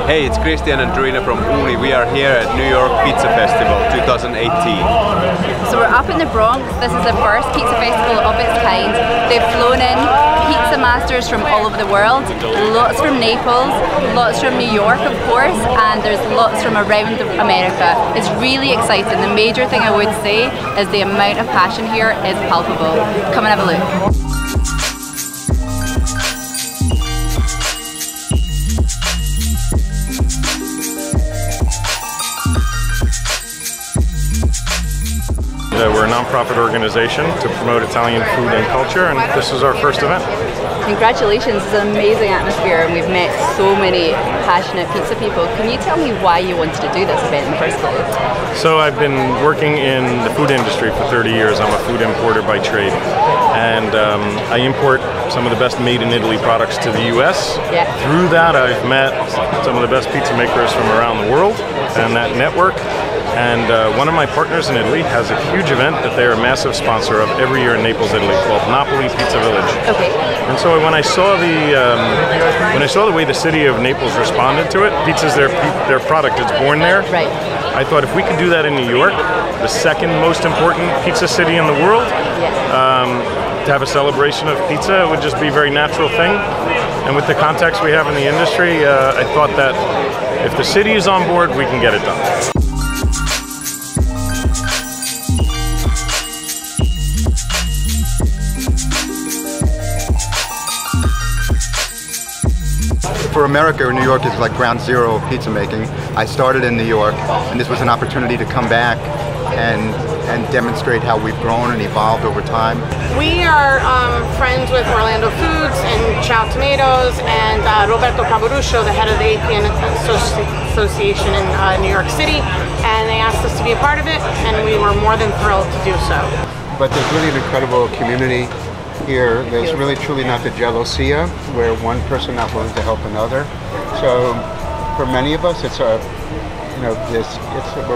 Hey, it's Christian and Drina from Ooni. We are here at New York Pizza Festival 2018. So we're up in the Bronx. This is the first pizza festival of its kind. They've flown in pizza masters from all over the world, lots from Naples, lots from New York of course, and there's lots from around America. It's really exciting. The major thing I would say is the amount of passion here is palpable. Come and have a look. We're a non-profit organization to promote Italian food and culture, and this is our first event. Congratulations, it's an amazing atmosphere and we've met so many passionate pizza people. Can you tell me why you wanted to do this event in the first place? So I've been working in the food industry for 30 years. I'm a food importer by trade, and I import some of the best made in Italy products to the US. Yeah. Through that I've met some of the best pizza makers from around the world and that network. And one of my partners in Italy has a huge event that they're a massive sponsor of every year in Naples, Italy, called Napoli Pizza Village. Okay. And so when I saw the way the city of Naples responded to it, pizza's their product. It's born there. Right. I thought if we could do that in New York, the second most important pizza city in the world, to have a celebration of pizza, it would just be a very natural thing. And with the context we have in the industry, I thought that if the city is on board, we can get it done. For America, New York is like ground zero of pizza making. I started in New York, and this was an opportunity to come back and demonstrate how we've grown and evolved over time. We are friends with Orlando Foods and Chow Tomatoes and Roberto Cavaruscio, the head of the APN Association in New York City, and they asked us to be a part of it, and we were more than thrilled to do so. But there's really an incredible community here. There's really truly not the jealousy where one person not willing to help another. So for many of us, it's we're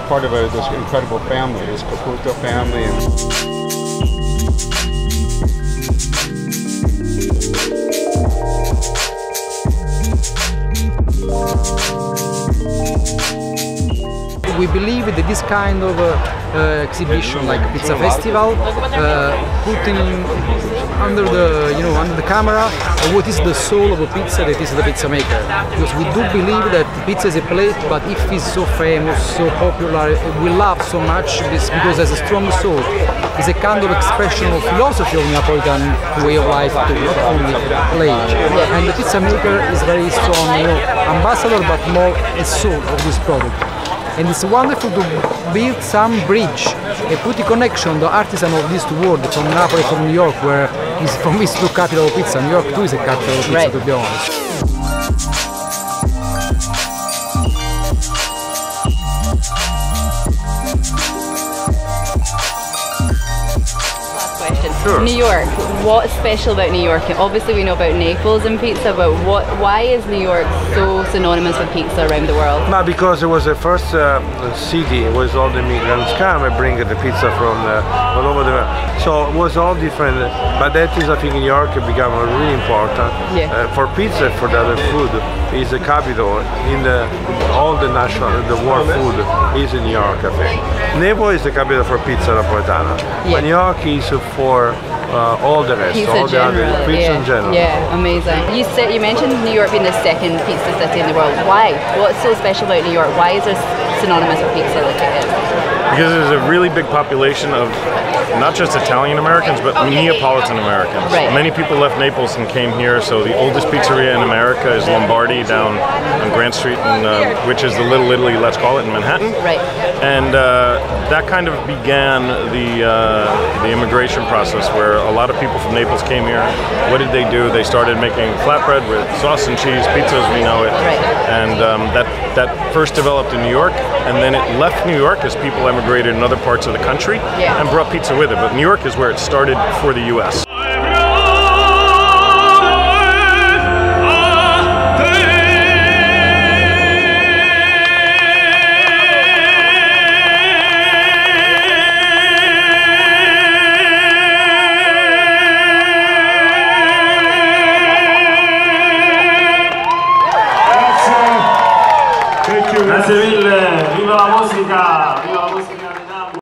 part of this incredible family, this Caputo family. We believe that this kind of exhibition, like Pizza Festival, putting under the camera what is the soul of a pizza, that is the pizza maker. Because we do believe that pizza is a plate, but if it's so famous, so popular, we love so much this because it has a strong soul. It's a kind of expression of philosophy of Neapolitan way of life too, not only plate. And the pizza maker is very strong, ambassador, but more a soul of this product. And it's wonderful to build some bridge, and put the connection, the artisan of this world, from Napoli, from New York, where is from its two capital of pizza. New York too is a capital of pizza, to be honest. Sure. New York, what's special about New York? Obviously we know about Naples and pizza, but why is New York so synonymous with pizza around the world? Because it was the first city where all the immigrants come and bring the pizza from all over the world. So it was all different, but that is, I think, New York become really important for pizza, for the other food. Is the capital in all the world food is in New York, I think. Naples is the capital for pizza napoletana. But New York is for all the rest, all the other pizza in general. Yeah, amazing. You mentioned New York being the second pizza city in the world. Why? What's so special about New York? Why is there synonymous with pizza like it is? Because there's a really big population of not just Italian Americans, but Neapolitan Americans. Right. Many people left Naples and came here, so the oldest pizzeria in America is Lombardi down on Grant Street, which is the Little Italy, let's call it, in Manhattan. Right. And that kind of began the immigration process, where a lot of people from Naples came here. What did they do? They started making flatbread with sauce and cheese, pizza as we know it. Right. And that first developed in New York, and then it left New York as people emigrated in other parts of the country and brought pizza with it. But New York is where it started for the US. Grazie mille, viva la musica, viva la musica.